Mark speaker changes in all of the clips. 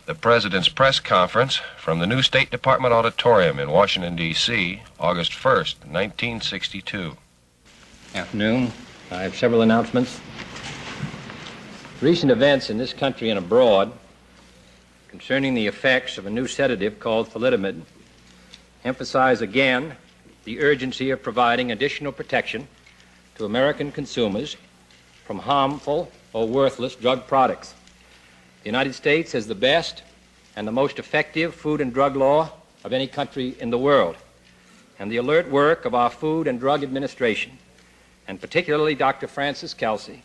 Speaker 1: The President's press conference from the new State Department Auditorium in Washington, D.C., August 1st, 1962.
Speaker 2: Afternoon. I have several announcements. Recent events in this country and abroad concerning the effects of a new sedative called thalidomide emphasize again the urgency of providing additional protection to American consumers from harmful or worthless drug products. The United States has the best and the most effective food and drug law of any country in the world, and the alert work of our Food and Drug Administration, and particularly Dr. Francis Kelsey,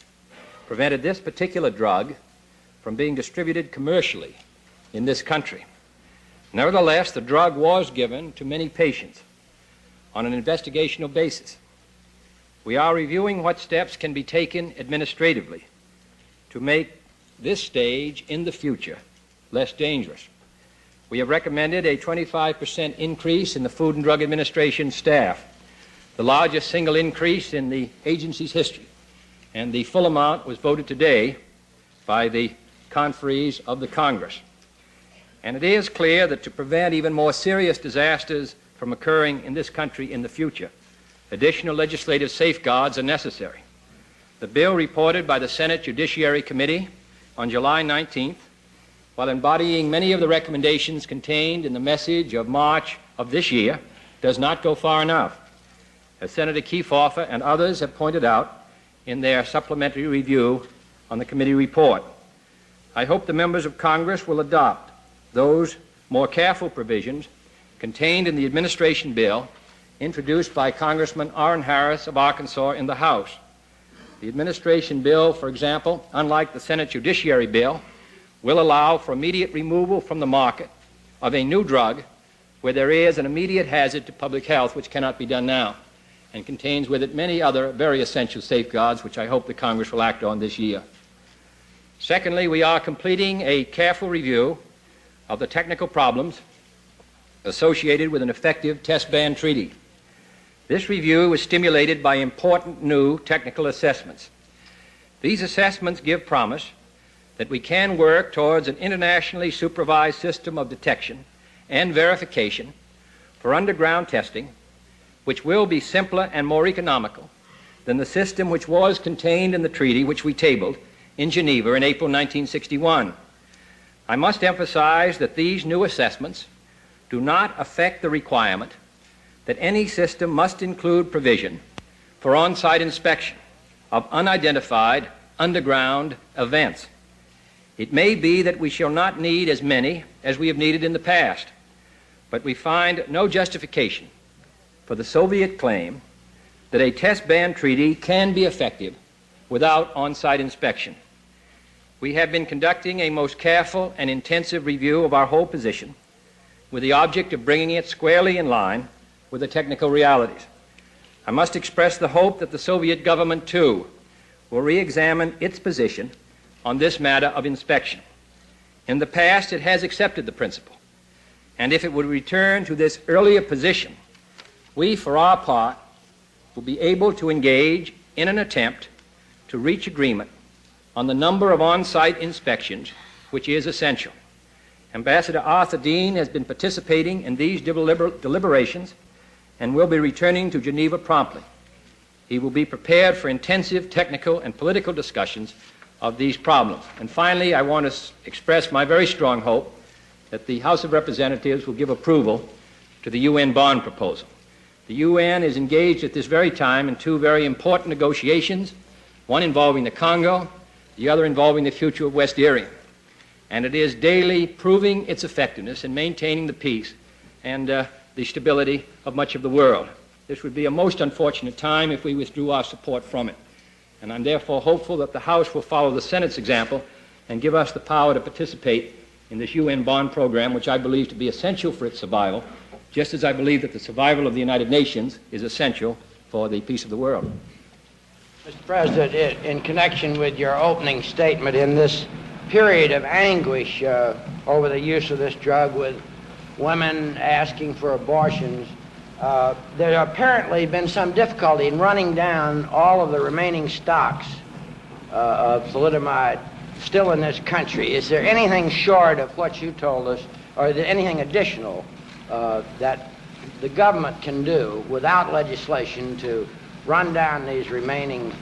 Speaker 2: prevented this particular drug from being distributed commercially in this country. Nevertheless, the drug was given to many patients on an investigational basis. We are reviewing what steps can be taken administratively to make this stage in the future less dangerous. We have recommended a 25% increase in the Food and Drug Administration staff, the largest single increase in the agency's history, and the full amount was voted today by the conferees of the Congress. And it is clear that to prevent even more serious disasters from occurring in this country in the future, additional legislative safeguards are necessary. The bill reported by the Senate Judiciary Committee on July 19th, while embodying many of the recommendations contained in the message of March of this year, does not go far enough, as Senator Kefauver and others have pointed out in their supplementary review on the committee report. I hope the members of Congress will adopt those more careful provisions contained in the administration bill introduced by Congressman Orrin Harris of Arkansas in the House. The administration bill, for example, unlike the Senate Judiciary bill, will allow for immediate removal from the market of a new drug where there is an immediate hazard to public health, which cannot be done now, and contains with it many other very essential safeguards, which I hope the Congress will act on this year. Secondly, we are completing a careful review of the technical problems associated with an effective test ban treaty. This review is stimulated by important new technical assessments. These assessments give promise that we can work towards an internationally supervised system of detection and verification for underground testing, which will be simpler and more economical than the system which was contained in the treaty which we tabled in Geneva in April 1961. I must emphasize that these new assessments do not affect the requirement that any system must include provision for on-site inspection of unidentified underground events. It may be that we shall not need as many as we have needed in the past, but we find no justification for the Soviet claim that a test ban treaty can be effective without on-site inspection. We have been conducting a most careful and intensive review of our whole position with the object of bringing it squarely in line with the technical realities. I must express the hope that the Soviet government, too, will re-examine its position on this matter of inspection. In the past, it has accepted the principle, and if it would return to this earlier position, we, for our part, will be able to engage in an attempt to reach agreement on the number of on-site inspections, which is essential. Ambassador Arthur Dean has been participating in these deliberations and will be returning to Geneva promptly. He will be prepared for intensive technical and political discussions of these problems. And finally, I want to express my very strong hope that the House of Representatives will give approval to the UN bond proposal. The UN is engaged at this very time in two very important negotiations, one involving the Congo, the other involving the future of West Area. And it is daily proving its effectiveness in maintaining the peace and the stability of much of the world. This would be a most unfortunate time if we withdrew our support from it. And I'm therefore hopeful that the House will follow the Senate's example and give us the power to participate in this UN bond program, which I believe to be essential for its survival, just as I believe that the survival of the United Nations is essential for the peace of the world.
Speaker 3: Mr. President, in connection with your opening statement, in this period of anguish over the use of this drug, with women asking for abortions, there apparently been some difficulty in running down all of the remaining stocks of thalidomide still in this country, is there anything short of what you told us, or is there anything additional that the government can do without legislation to run down these remaining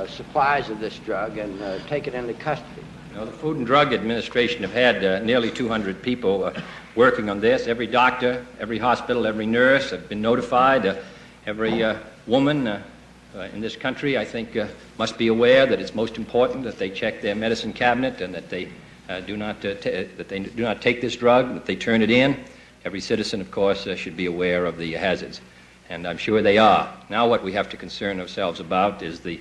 Speaker 3: supplies of this drug and take it into custody?
Speaker 2: The Food and Drug Administration have had nearly 200 people working on this. Every doctor, every hospital, every nurse have been notified. Every woman in this country, I think, must be aware that it's most important that they check their medicine cabinet and that they do not take this drug, that they turn it in. Every citizen, of course, should be aware of the hazards, and I'm sure they are. Now what we have to concern ourselves about is the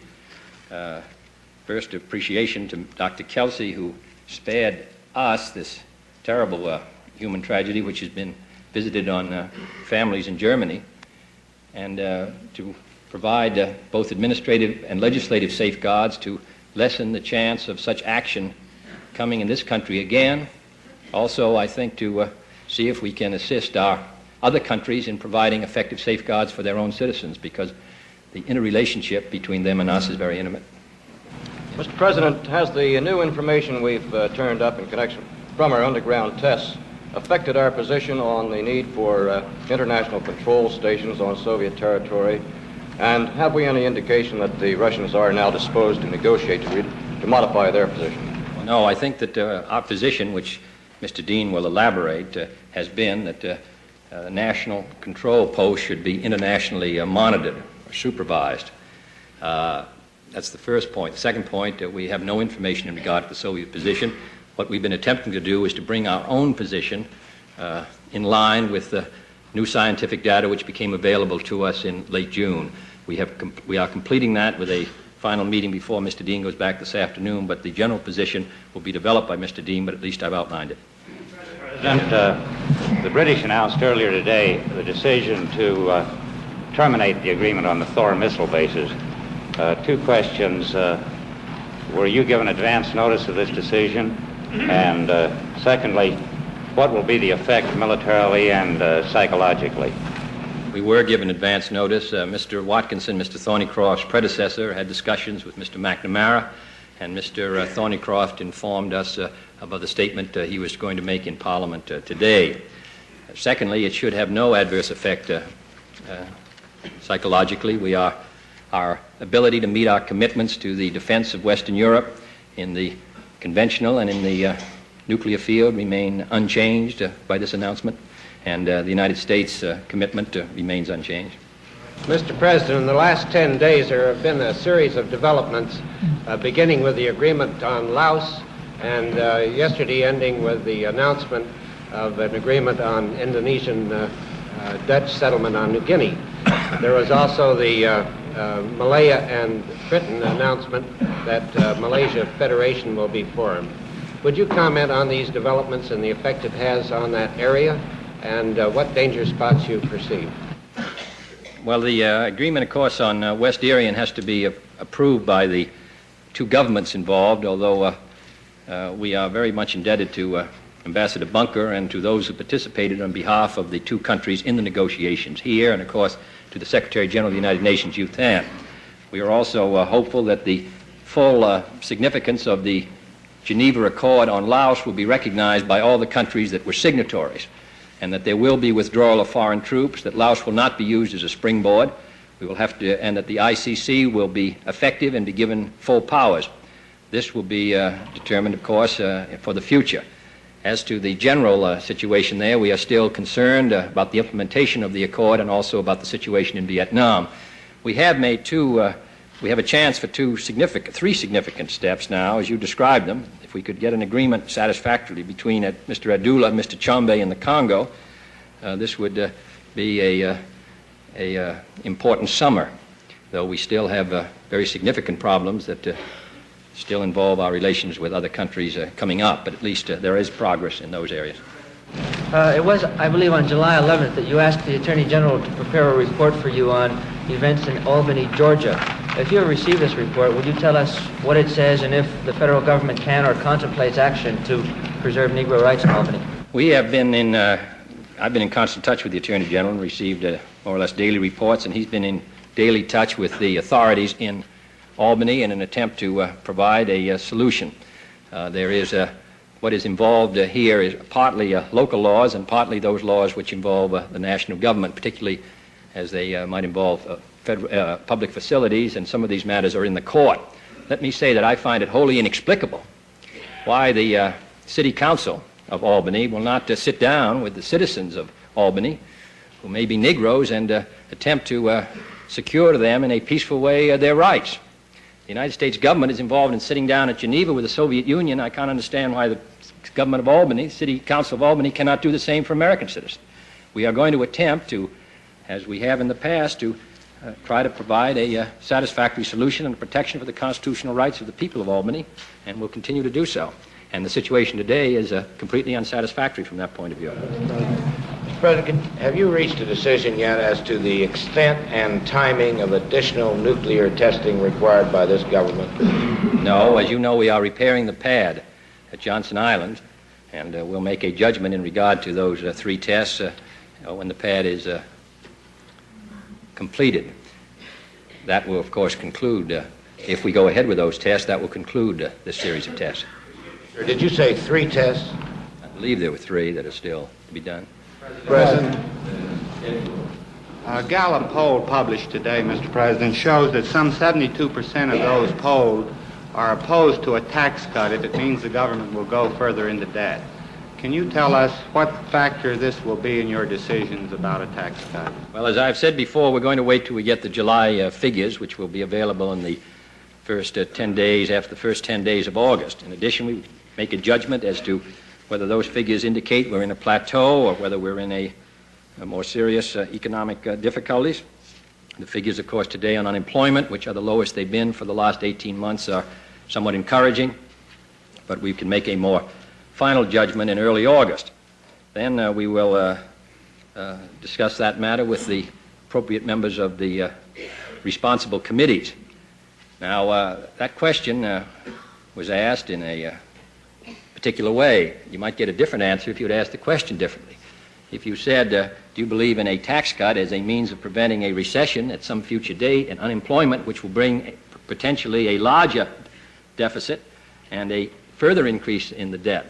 Speaker 2: first appreciation to Dr. Kelsey, who spared us this terrible human tragedy which has been visited on families in Germany, and to provide both administrative and legislative safeguards to lessen the chance of such action coming in this country again. Also, I think to see if we can assist our other countries in providing effective safeguards for their own citizens, because the interrelationship between them and us is very intimate.
Speaker 4: Mr. President, has the new information we've turned up in connection from our underground tests affected our position on the need for international control stations on Soviet territory? And have we any indication that the Russians are now disposed to negotiate to modify their position?
Speaker 2: Well, no, I think that our position, which Mr. Dean will elaborate, has been that national control posts should be internationally monitored or supervised. That's the first point. The second point, we have no information in regard to the Soviet position. What we've been attempting to do is to bring our own position in line with the new scientific data which became available to us in late June. We are completing that with a final meeting before Mr. Dean goes back this afternoon, but the general position will be developed by Mr. Dean, but at least I've outlined it.
Speaker 5: President, the British announced earlier today the decision to terminate the agreement on the Thor missile bases. Two questions. Were you given advance notice of this decision? And secondly, what will be the effect militarily and psychologically?
Speaker 2: We were given advance notice. Mr. Watkinson, Mr. Thornycroft's predecessor, had discussions with Mr. McNamara, and Mr. Thornycroft informed us about the statement he was going to make in Parliament today. Secondly, it should have no adverse effect psychologically. Our ability to meet our commitments to the defense of Western Europe in the conventional and in the nuclear field remain unchanged by this announcement, and the United States commitment remains unchanged.
Speaker 6: Mr. President, in the last 10 days there have been a series of developments, beginning with the agreement on Laos, and yesterday ending with the announcement of an agreement on Indonesian Dutch settlement on New Guinea. There was also the Malaya and Britain announcement that Malaysia Federation will be formed. Would you comment on these developments and the effect it has on that area, and what danger spots you perceive?
Speaker 2: Well, the agreement, of course, on West Irian has to be approved by the two governments involved, although we are very much indebted to Ambassador Bunker and to those who participated on behalf of the two countries in the negotiations here, and, of course, to the Secretary General of the United Nations, U Thant. We are also hopeful that the full significance of the Geneva Accord on Laos will be recognized by all the countries that were signatories, and that there will be withdrawal of foreign troops, that Laos will not be used as a springboard. We will have to, and that the ICC will be effective and be given full powers. This will be determined, of course, for the future. As to the general situation there, we are still concerned about the implementation of the accord and also about the situation in Vietnam. We have made we have a chance for three significant steps now, as you described them. If we could get an agreement satisfactorily between Mr. Adula and Mr. Chombe in the Congo, this would be a important summer, though we still have very significant problems that still involve our relations with other countries coming up, but at least there is progress in those areas.
Speaker 7: It was, I believe, on July 11th that you asked the Attorney General to prepare a report for you on events in Albany, Georgia. If you have received this report, would you tell us what it says and if the federal government can or contemplates action to preserve Negro rights in Albany?
Speaker 2: We have been in, I've been in constant touch with the Attorney General and received more or less daily reports, and he's been in daily touch with the authorities in Albany in an attempt to provide a solution. There is what is involved here is partly local laws and partly those laws which involve the national government, particularly as they might involve public facilities, and some of these matters are in the court. Let me say that I find it wholly inexplicable why the City Council of Albany will not sit down with the citizens of Albany, who may be Negroes, and attempt to secure to them in a peaceful way their rights. The United States government is involved in sitting down at Geneva with the Soviet Union. I can't understand why the government of Albany, City Council of Albany, cannot do the same for American citizens. We are going to attempt to, as we have in the past, to try to provide a satisfactory solution and protection for the constitutional rights of the people of Albany, and will continue to do so. And the situation today is completely unsatisfactory from that point of view.
Speaker 6: Mr. President, have you reached a decision yet as to the extent and timing of additional nuclear testing required by this government?
Speaker 2: No. As you know, we are repairing the pad at Johnson Island, and we'll make a judgment in regard to those 3 tests when the pad is completed. That will, of course, conclude, if we go ahead with those tests, that will conclude this series of tests.
Speaker 6: Did you say 3 tests?
Speaker 2: I believe there were 3 that are still to be done.
Speaker 6: President.
Speaker 8: A Gallup poll published today, Mr. President, shows that some 72% of those polled are opposed to a tax cut if it means the government will go further into debt. Can you tell us what factor this will be in your decisions about a tax cut?
Speaker 2: Well, as I've said before, we're going to wait till we get the July figures, which will be available in the first 10 days, after the first 10 days of August. In addition, we make a judgment as to whether those figures indicate we're in a plateau or whether we're in a more serious economic difficulties. The figures, of course, today on unemployment, which are the lowest they've been for the last 18 months, are somewhat encouraging, but we can make a more final judgment in early August. Then we will discuss that matter with the appropriate members of the responsible committees. Now, that question was asked in a particular way. You might get a different answer if you had asked the question differently. If you said, do you believe in a tax cut as a means of preventing a recession at some future date and unemployment, which will bring potentially a larger deficit and a further increase in the debt,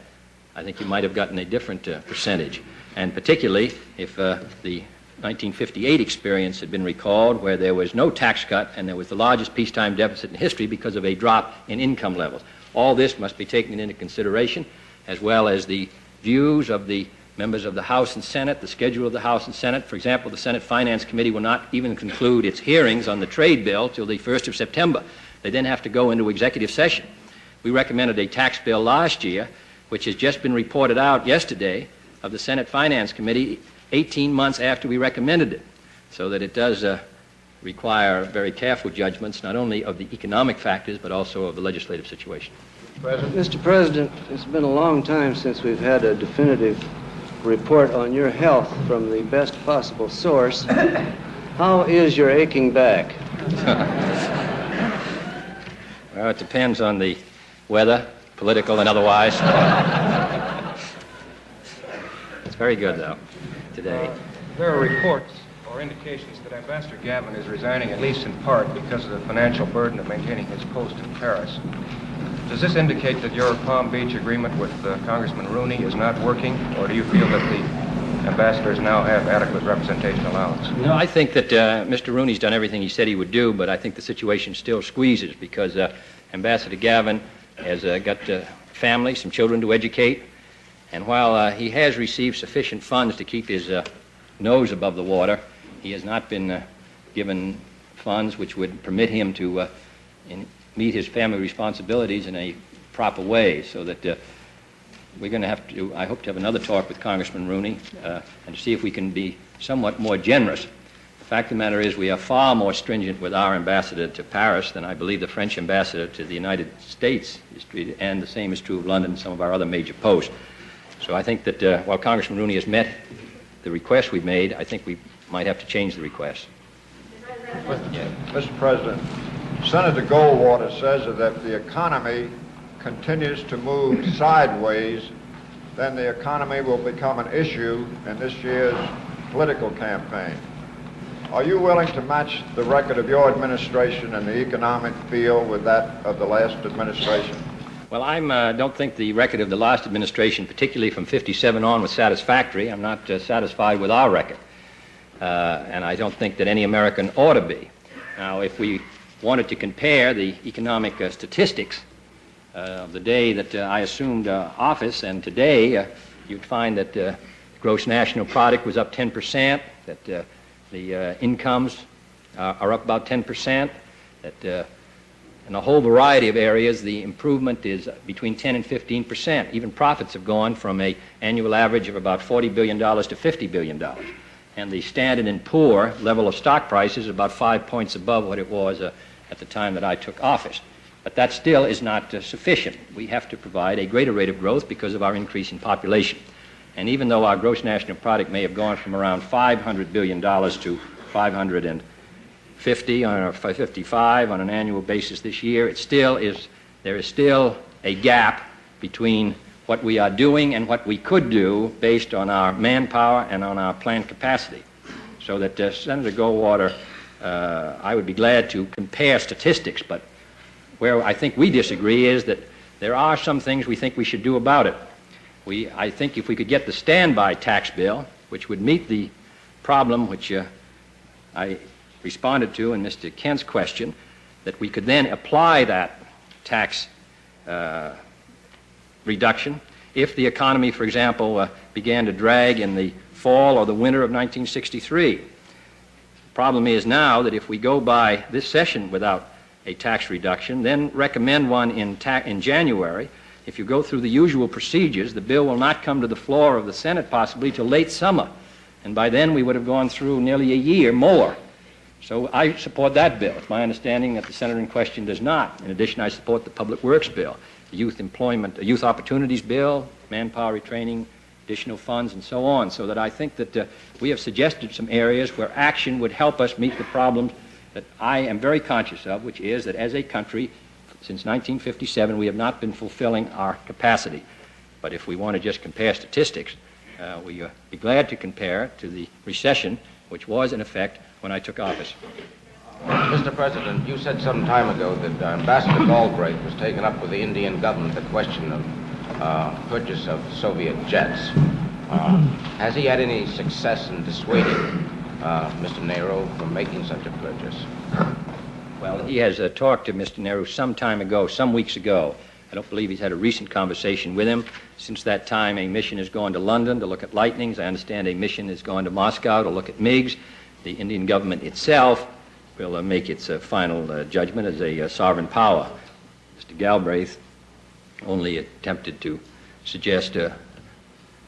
Speaker 2: I think you might have gotten a different percentage. And particularly if the 1958 experience had been recalled, where there was no tax cut and there was the largest peacetime deficit in history because of a drop in income levels. All this must be taken into consideration, as well as the views of the members of the House and Senate, the schedule of the House and Senate. For example, the Senate Finance Committee will not even conclude its hearings on the trade bill till the 1st of September. They then have to go into executive session. We recommended a tax bill last year, which has just been reported out yesterday of the Senate Finance Committee 18 months after we recommended it, so that it does require very careful judgments, not only of the economic factors, but also of the legislative situation.
Speaker 9: Mr. President, it's been a long time since we've had a definitive report on your health from the best possible source. How is your aching back?
Speaker 2: Well, it depends on the weather, political and otherwise. It's very good, though, today.
Speaker 1: There are reports or indications that Ambassador Gavin is resigning, at least in part, because of the financial burden of maintaining his post in Paris. Does this indicate that your Palm Beach agreement with Congressman Rooney is not working, or do you feel that the ambassadors now have adequate representation allowance?
Speaker 2: No, I think that Mr. Rooney's done everything he said he would do, but I think the situation still squeezes because Ambassador Gavin has got family, some children to educate, and while he has received sufficient funds to keep his nose above the water, he has not been given funds which would permit him to meet his family responsibilities in a proper way, so that we're going to have to, I hope to have another talk with Congressman Rooney and to see if we can be somewhat more generous. The fact of the matter is we are far more stringent with our ambassador to Paris than I believe the French ambassador to the United States is treated, and the same is true of London and some of our other major posts. So I think that while Congressman Rooney has met the request we've made, I think we might have to change the request.
Speaker 10: Mr. President, Senator Goldwater says that if the economy continues to move sideways, then the economy will become an issue in this year's political campaign. Are you willing to match the record of your administration in the economic field with that of the last administration?
Speaker 2: Well, I don't think the record of the last administration, particularly from 57 on, was satisfactory. I'm not satisfied with our record. And I don't think that any American ought to be. Now, if we wanted to compare the economic statistics of the day that I assumed office and today, you'd find that gross national product was up 10%, that the incomes are up about 10%, that in a whole variety of areas the improvement is between 10 and 15%. Even profits have gone from an annual average of about $40 billion to $50 billion. And the Standard & Poor level of stock prices is about 5 points above what it was at the time that I took office. But that still is not sufficient. We have to provide a greater rate of growth because of our increasing population. And even though our gross national product may have gone from around $500 billion to 550 or 55 on an annual basis this year, there is still a gap between what we are doing and what we could do based on our manpower and on our plant capacity. So that Senator Goldwater, I would be glad to compare statistics, but where I think we disagree is that there are some things we think we should do about it. I think if we could get the standby tax bill, which would meet the problem which I responded to in Mr. Kent's question, that we could then apply that tax reduction if the economy, for example, began to drag in the fall or the winter of 1963. The problem is now that if we go by this session without a tax reduction, then recommend one in January, if you go through the usual procedures, the bill will not come to the floor of the Senate possibly till late summer. And by then we would have gone through nearly a year more. So I support that bill. It's my understanding that the senator in question does not. In addition, I support the Public Works bill, the Youth Opportunities bill, manpower retraining, additional funds, and so on. So that I think that we have suggested some areas where action would help us meet the problems that I am very conscious of, which is that as a country, since 1957, we have not been fulfilling our capacity. But if we want to just compare statistics, we be glad to compare to the recession, which was in effect when I took office.
Speaker 11: Mr. President, you said some time ago that Ambassador Galbraith was taking up with the Indian government the question of purchase of Soviet jets. Has he had any success in dissuading Mr. Nehru from making such a purchase?
Speaker 2: Well, he has talked to Mr. Nehru some time ago, some weeks ago. I don't believe he's had a recent conversation with him. Since that time, a mission has gone to London to look at Lightnings. I understand a mission has gone to Moscow to look at MiGs. The Indian government itself will make its final judgment as a sovereign power. Mr. Galbraith only attempted to suggest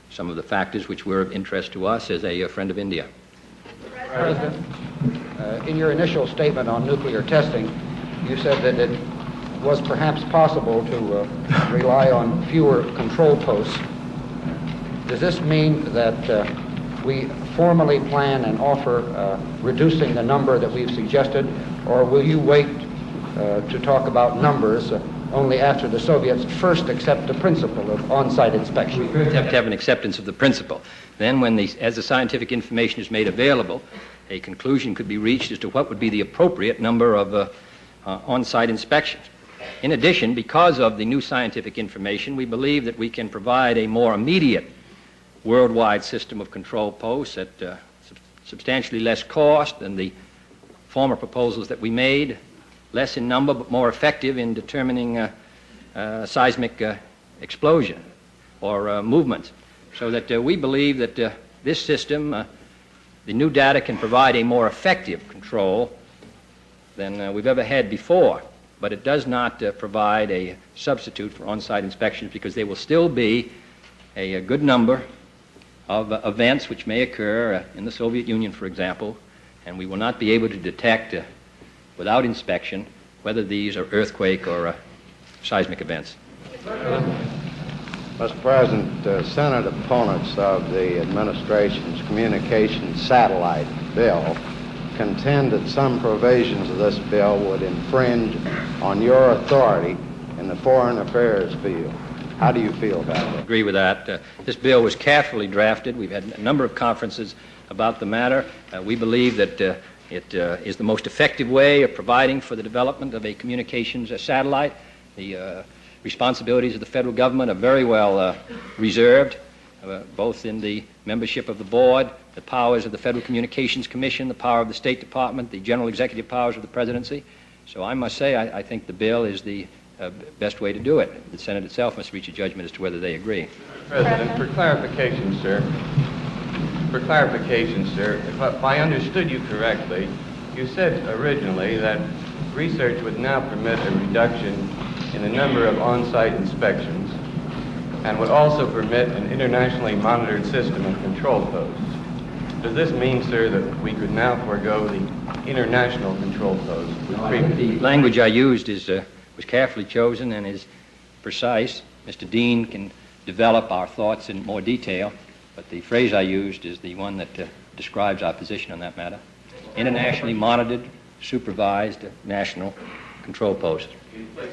Speaker 2: some of the factors which were of interest to us as a friend of India.
Speaker 12: President, in your initial statement on nuclear testing, you said that it was perhaps possible to rely on fewer control posts. Does this mean that we formally plan and offer reducing the number that we've suggested, or will you wait to talk about numbers only after the Soviets first accept the principle of on-site inspection?
Speaker 2: We have to have an acceptance of the principle. Then as the scientific information is made available, a conclusion could be reached as to what would be the appropriate number of on-site inspections. In addition, because of the new scientific information, we believe that we can provide a more immediate worldwide system of control posts at substantially less cost than the former proposals that we made, less in number but more effective in determining seismic explosion or movements. So that we believe that this system, the new data can provide a more effective control than we've ever had before. But it does not provide a substitute for on-site inspections because there will still be a good number of events which may occur in the Soviet Union, for example, and we will not be able to detect without inspection whether these are earthquake or seismic events.
Speaker 6: Mr. President, Senate opponents of the administration's communications satellite bill contend that some provisions of this bill would infringe on your authority in the foreign affairs field. How do you feel about it?
Speaker 2: I agree with that. This bill was carefully drafted. We've had a number of conferences about the matter. We believe that it is the most effective way of providing for the development of a communications satellite. The responsibilities of the federal government are very well reserved, both in the membership of the board, the powers of the Federal Communications Commission, the power of the State Department, the general executive powers of the presidency. So I must say I think the bill is the best way to do it. The Senate itself must reach a judgment as to whether they agree.
Speaker 13: President, for clarification, sir, if I understood you correctly, you said originally that research would now permit a reduction in the number of on-site inspections and would also permit an internationally monitored system of control posts. Does this mean, sir, that we could now forego the international control posts?
Speaker 2: The language I used was carefully chosen and is precise. Mr. Dean can develop our thoughts in more detail, but the phrase I used is the one that describes our position on that matter. Internationally monitored, supervised national control posts.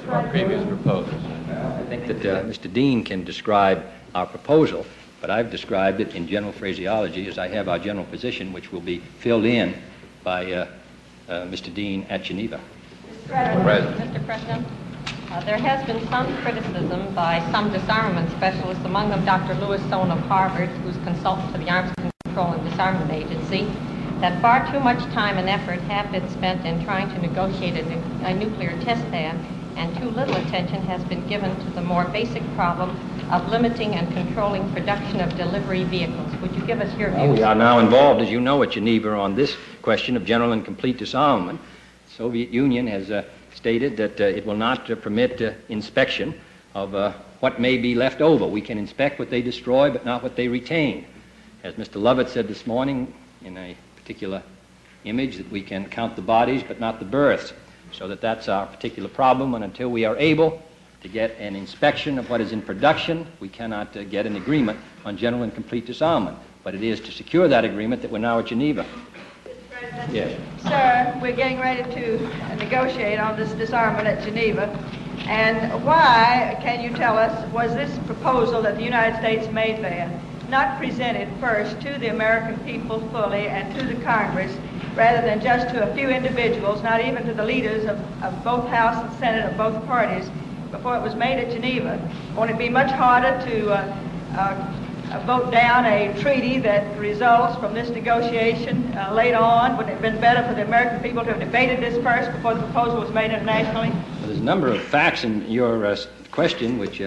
Speaker 13: Our previous proposals.
Speaker 2: I think that Mr. Dean can describe our proposal, but I've described it in general phraseology as I have our general position, which will be filled in by Mr. Dean at Geneva.
Speaker 14: Mr. President, there has been some criticism by some disarmament specialists, among them Dr. Louis Sohn of Harvard, who's consultant to the Arms Control and Disarmament Agency, that far too much time and effort have been spent in trying to negotiate a nuclear test ban, and too little attention has been given to the more basic problem of limiting and controlling production of delivery vehicles. Would you give us your views?
Speaker 2: We are now involved, as you know, at Geneva on this question of general and complete disarmament. The Soviet Union has stated that it will not permit inspection of what may be left over. We can inspect what they destroy, but not what they retain. As Mr. Lovett said this morning in a particular image, that we can count the bodies, but not the births. So that's our particular problem, and until we are able to get an inspection of what is in production, we cannot get an agreement on general and complete disarmament. But it is to secure that agreement that we're now at Geneva. Yes.
Speaker 15: Sir, we're getting ready to negotiate on this disarmament at Geneva. And why, can you tell us, was this proposal that the United States made there not presented first to the American people fully and to the Congress, rather than just to a few individuals, not even to the leaders of both House and Senate of both parties, before it was made at Geneva? Won't it be much harder to vote down a treaty that results from this negotiation later on? Wouldn't it have been better for the American people to have debated this first before the proposal was made internationally?
Speaker 2: Well, there's a number of facts in your question which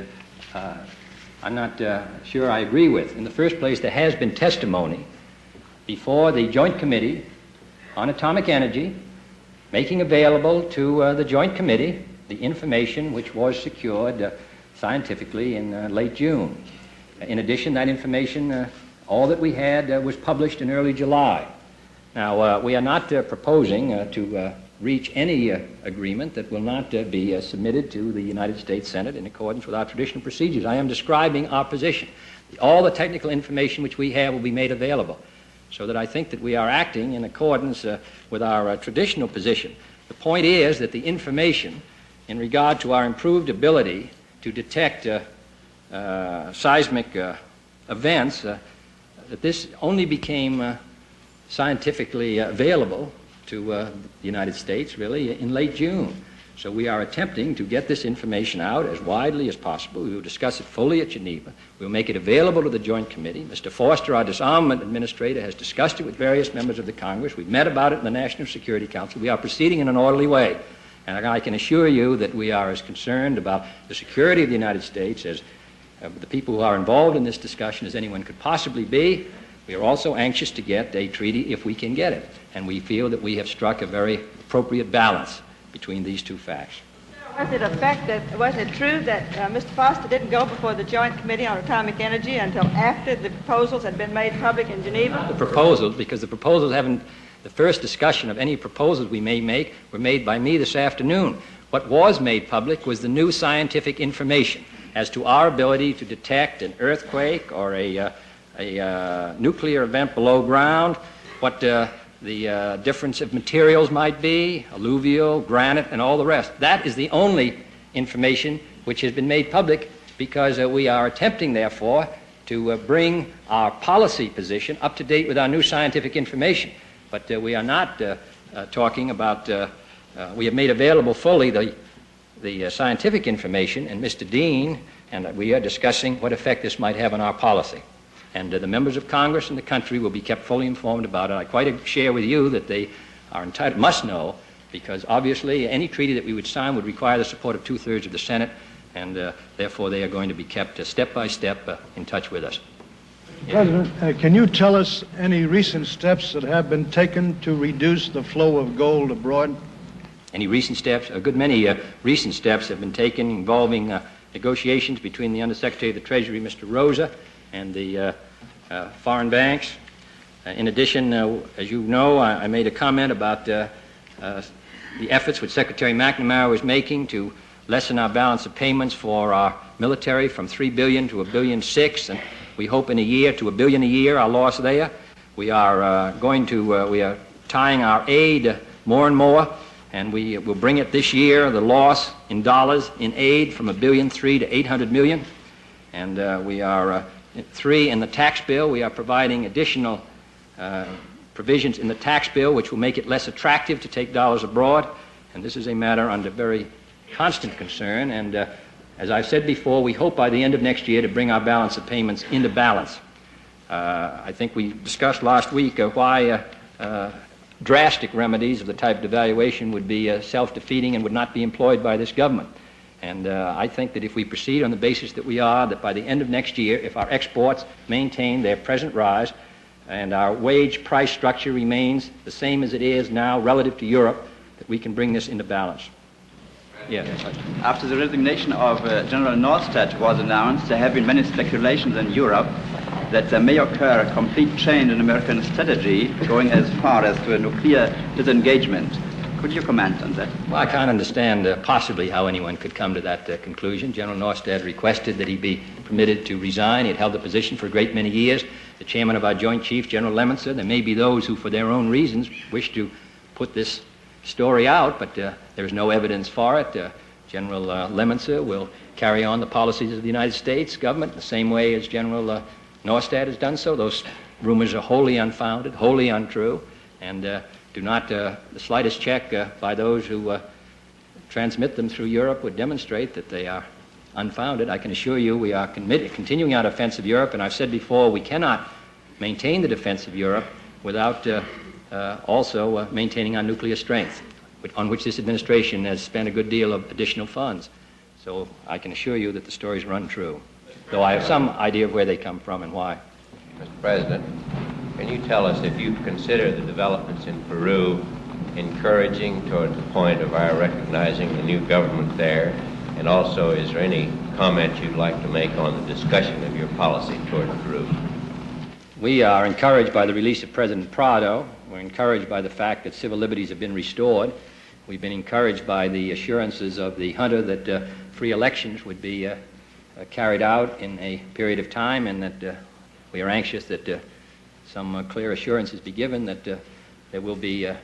Speaker 2: I'm not sure I agree with. In the first place, there has been testimony before the Joint Committee on Atomic Energy, making available to the Joint Committee the information which was secured scientifically in late June. In addition, that information, all that we had was published in early July. Now, we are not proposing to reach any agreement that will not be submitted to the United States Senate in accordance with our traditional procedures. I am describing our position. All the technical information which we have will be made available, so that I think that we are acting in accordance with our traditional position. The point is that the information in regard to our improved ability to detect seismic events, that this only became scientifically available to the United States, really, in late June. So we are attempting to get this information out as widely as possible. We will discuss it fully at Geneva. We will make it available to the Joint Committee. Mr. Foster, our disarmament administrator, has discussed it with various members of the Congress. We've met about it in the National Security Council. We are proceeding in an orderly way. And I can assure you that we are as concerned about the security of the United States as the people who are involved in this discussion as anyone could possibly be. We are also anxious to get a treaty if we can get it. And we feel that we have struck a very appropriate balance between these two facts.
Speaker 15: Was it true that Mr. Foster didn't go before the Joint Committee on Atomic Energy until after the proposals had been made public in Geneva?
Speaker 2: The proposals, because the proposals haven't, the first discussion of any proposals we may make were made by me this afternoon. What was made public was the new scientific information as to our ability to detect an earthquake or a nuclear event below ground, what the difference of materials might be, alluvial, granite, and all the rest. That is the only information which has been made public, because we are attempting, therefore, to bring our policy position up to date with our new scientific information. But we are not talking about, we have made available fully the scientific information, and Mr. Dean and we are discussing what effect this might have on our policy. And the members of Congress and the country will be kept fully informed about it. I quite share with you that they are entitled, must know, because obviously any treaty that we would sign would require the support of 2/3 of the Senate, and therefore they are going to be kept step by step in touch with us.
Speaker 16: President, can you tell us any recent steps that have been taken to reduce the flow of gold abroad?
Speaker 2: Any recent steps? A good many recent steps have been taken involving negotiations between the Undersecretary of the Treasury, Mr. Rosa, and the foreign banks. In addition, as you know, I made a comment about the efforts which Secretary McNamara was making to lessen our balance of payments for our military from $3 billion to $1.6 billion, and we hope in a year to $1 billion a year, our loss there. We are we are tying our aid more and more, and we will bring it this year, the loss in dollars in aid, from $1.3 billion to $800 million. And we are, in the tax bill, we are providing additional provisions in the tax bill which will make it less attractive to take dollars abroad. And this is a matter under very constant concern. And as I've said before, we hope by the end of next year to bring our balance of payments into balance. I think we discussed last week why drastic remedies of the type of devaluation would be self-defeating and would not be employed by this government. And I think that if we proceed on the basis that we are, that by the end of next year, if our exports maintain their present rise and our wage price structure remains the same as it is now relative to Europe, that we can bring this into balance. Yes.
Speaker 17: After the resignation of General Norstad was announced, there have been many speculations in Europe that there may occur a complete change in American strategy going as far as to a nuclear disengagement. Could you comment on that?
Speaker 2: Well, I can't understand possibly how anyone could come to that conclusion. General Norstad requested that he be permitted to resign. He had held the position for a great many years. The chairman of our Joint Chiefs, General Lemonster, there may be those who, for their own reasons, wish to put this story out, but there is no evidence for it. General Lemonster will carry on the policies of the United States government the same way as General Norstad has done so. Those rumors are wholly unfounded, wholly untrue, and do not, the slightest check by those who transmit them through Europe would demonstrate that they are unfounded. I can assure you we are continuing our defense of Europe, and I've said before we cannot maintain the defense of Europe without also maintaining our nuclear strength, on which this administration has spent a good deal of additional funds. So I can assure you that the stories run true, though I have some idea of where they come from and why.
Speaker 18: Mr. President, can you tell us if you consider the developments in Peru encouraging toward the point of our recognizing the new government there? And also, is there any comment you'd like to make on the discussion of your policy toward Peru?
Speaker 2: We are encouraged by the release of President Prado. We're encouraged by the fact that civil liberties have been restored. We've been encouraged by the assurances of the junta that free elections would be carried out in a period of time, and that we are anxious that some clear assurances be given that there will be that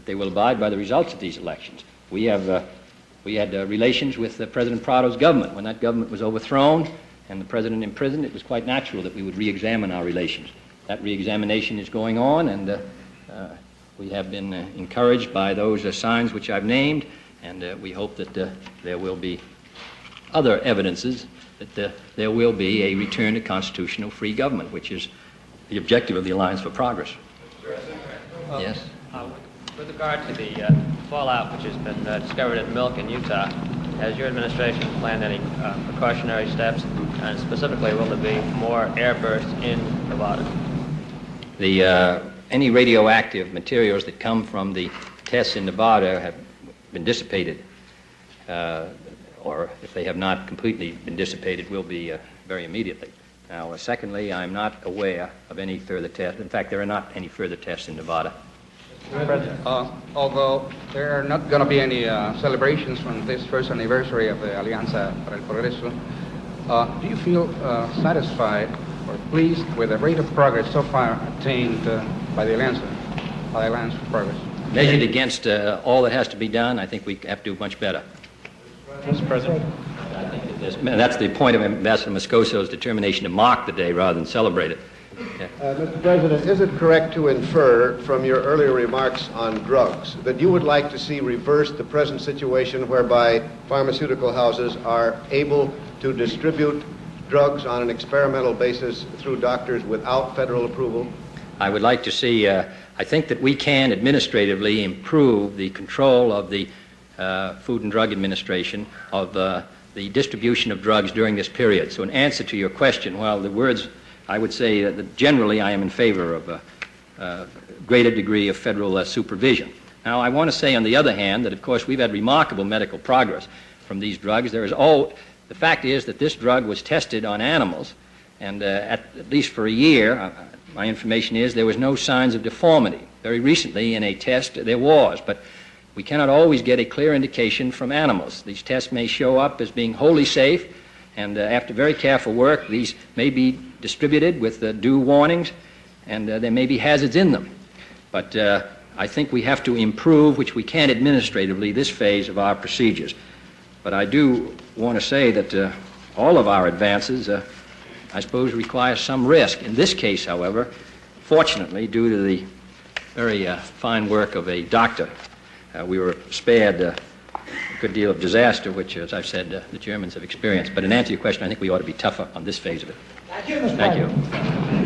Speaker 2: they will abide by the results of these elections. We had relations with President Prado's government. When that government was overthrown and the president imprisoned, it was quite natural that we would re-examine our relations. That re-examination is going on, and we have been encouraged by those signs which I've named, and we hope that there will be other evidences that there will be a return to constitutional free government, which is the objective of the Alliance for Progress.
Speaker 7: Yes? With regard to the fallout which has been discovered at Milk in Utah, has your administration planned any precautionary steps, and specifically will there be more air bursts in Nevada?
Speaker 2: Any radioactive materials that come from the tests in Nevada have been dissipated, or if they have not completely been dissipated, will be very immediately. Now, secondly, I'm not aware of any further tests. In fact, there are not any further tests in Nevada.
Speaker 12: Although there are not going to be any celebrations from this first anniversary of the Alianza para el Progreso, do you feel satisfied or pleased with the rate of progress so far attained by the Alliance for Progress?
Speaker 2: Measured against all that has to be done, I think we have to do much better.
Speaker 12: Mr. President.
Speaker 2: That's the point of Ambassador Moscoso's determination to mark the day rather than celebrate it.
Speaker 6: Mr. President, is it correct to infer from your earlier remarks on drugs that you would like to see reversed the present situation whereby pharmaceutical houses are able to distribute drugs on an experimental basis through doctors without federal approval?
Speaker 2: I would like to see, I think that we can administratively improve the control of the Food and Drug Administration of the distribution of drugs during this period. So in answer to your question, well, the words, I would say that generally I am in favor of a greater degree of federal supervision. Now, I want to say on the other hand that, of course, we've had remarkable medical progress from these drugs. The fact is that this drug was tested on animals, and at least for a year, my information is there was no signs of deformity. Very recently in a test there was, but we cannot always get a clear indication from animals. These tests may show up as being wholly safe, and after very careful work, these may be distributed with due warnings, and there may be hazards in them. But I think we have to improve, which we can administratively, this phase of our procedures. But I do want to say that all of our advances, I suppose, require some risk. In this case, however, fortunately, due to the very fine work of a doctor, we were spared a good deal of disaster, which, as I've said, the Germans have experienced. But in answer to your question, I think we ought to be tougher on this phase of it.
Speaker 3: Thank you, Mr.
Speaker 2: Thank you.